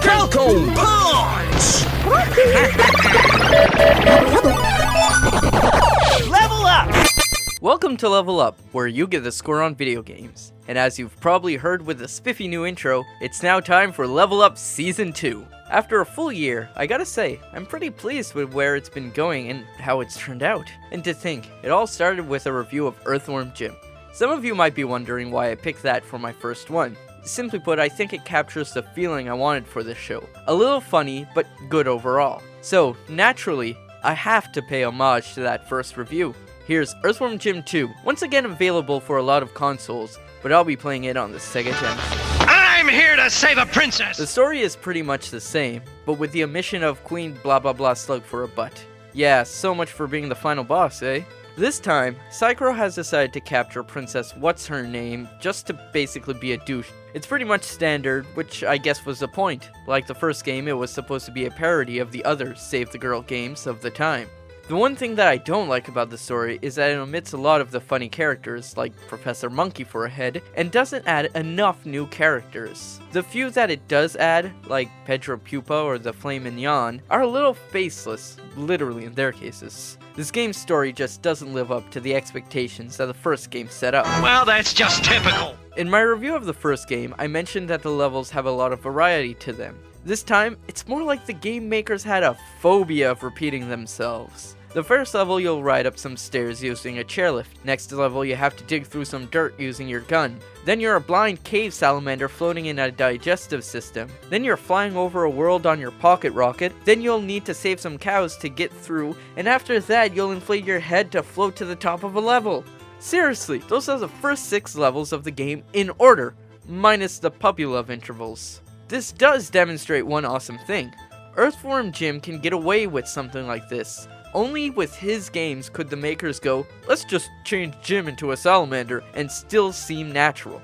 Falcon Punch! Level up! Welcome to Level Up, where you get the score on video games. And as you've probably heard with the spiffy new intro, it's now time for Level Up Season 2. After a full year, I gotta say, I'm pretty pleased with where it's been going and how it's turned out. And to think, it all started with a review of Earthworm Jim. Some of you might be wondering why I picked that for my first one. Simply put, I think it captures the feeling I wanted for this show. A little funny, but good overall. So, naturally, I have to pay homage to that first review. Here's Earthworm Jim 2, once again available for a lot of consoles, but I'll be playing it on the Sega Genesis. I'm here to save a princess! The story is pretty much the same, but with the omission of Queen blah blah blah slug for a butt. Yeah, so much for being the final boss, eh? This time, Psy-Crow has decided to capture Princess What's-Her-Name just to basically be a douche. It's pretty much standard, which I guess was the point. Like the first game, it was supposed to be a parody of the other Save the Girl games of the time. The one thing that I don't like about the story is that it omits a lot of the funny characters, like Professor Monkey for a head, and doesn't add enough new characters. The few that it does add, like Pedro Pupa or the Flame Mignon, are a little faceless, literally in their cases. This game's story just doesn't live up to the expectations that the first game set up. Well, that's just typical. In my review of the first game, I mentioned that the levels have a lot of variety to them. This time, it's more like the game makers had a phobia of repeating themselves. The first level, you'll ride up some stairs using a chairlift. Next level, you have to dig through some dirt using your gun. Then you're a blind cave salamander floating in a digestive system. Then you're flying over a world on your pocket rocket. Then you'll need to save some cows to get through. And after that, you'll inflate your head to float to the top of a level. Seriously, those are the first 6 levels of the game in order, minus the puppy love intervals. This does demonstrate one awesome thing. Earthworm Jim can get away with something like this. Only with his games could the makers go, let's just change Jim into a salamander and still seem natural.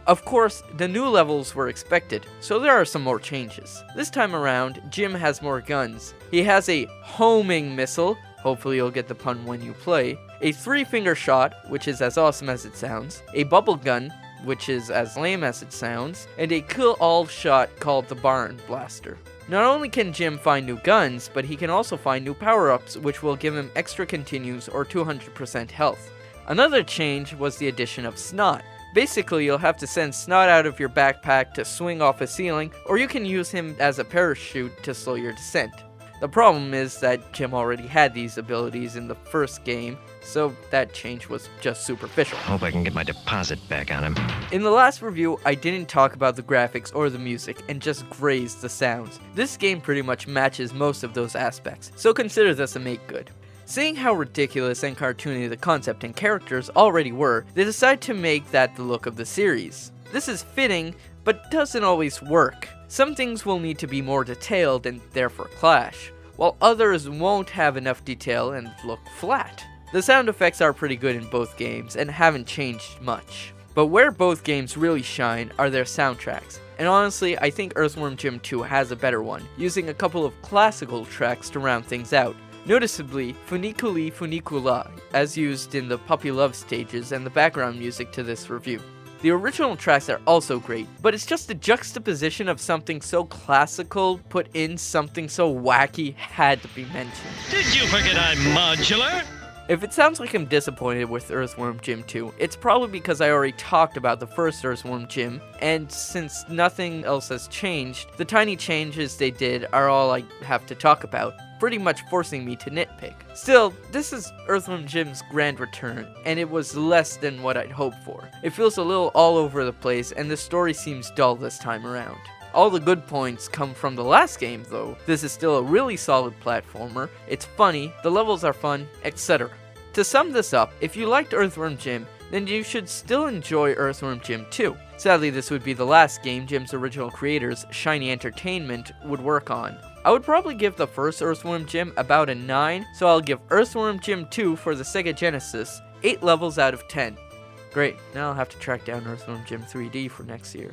Of course, the new levels were expected, so there are some more changes. This time around, Jim has more guns. He has a homing missile, hopefully you'll get the pun when you play, a 3-finger shot, which is as awesome as it sounds, a bubble gun, which is as lame as it sounds, and a kill-all shot called the Barn Blaster. Not only can Jim find new guns, but he can also find new power-ups, which will give him extra continues or 200% health. Another change was the addition of Snot. Basically, you'll have to send Snot out of your backpack to swing off a ceiling, or you can use him as a parachute to slow your descent. The problem is that Jim already had these abilities in the first game, so that change was just superficial. Hope I can get my deposit back on him. In the last review, I didn't talk about the graphics or the music and just grazed the sounds. This game pretty much matches most of those aspects, so consider this a make good. Seeing how ridiculous and cartoony the concept and characters already were, they decided to make that the look of the series. This is fitting, but doesn't always work. Some things will need to be more detailed and therefore clash, while others won't have enough detail and look flat. The sound effects are pretty good in both games and haven't changed much. But where both games really shine are their soundtracks. And honestly, I think Earthworm Jim 2 has a better one, using a couple of classical tracks to round things out. Noticeably, Funiculi Funicula, as used in the Puppy Love stages and the background music to this review. The original tracks are also great, but it's just the juxtaposition of something so classical put in something so wacky had to be mentioned. Did you forget I'm modular? If it sounds like I'm disappointed with Earthworm Jim 2, it's probably because I already talked about the first Earthworm Jim, and since nothing else has changed, the tiny changes they did are all I have to talk about, pretty much forcing me to nitpick. Still, this is Earthworm Jim's grand return, and it was less than what I'd hoped for. It feels a little all over the place, and the story seems dull this time around. All the good points come from the last game though. This is still a really solid platformer, it's funny, the levels are fun, etc. To sum this up, if you liked Earthworm Jim, then you should still enjoy Earthworm Jim 2. Sadly, this would be the last game Jim's original creators, Shiny Entertainment, would work on. I would probably give the first Earthworm Jim about a 9, so I'll give Earthworm Jim 2 for the Sega Genesis 8 levels out of 10. Great, now I'll have to track down Earthworm Jim 3D for next year.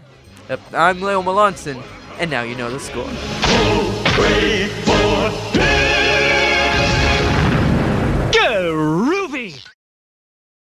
I'm Leo Melanson, and now you know the score. 2, 3, 4.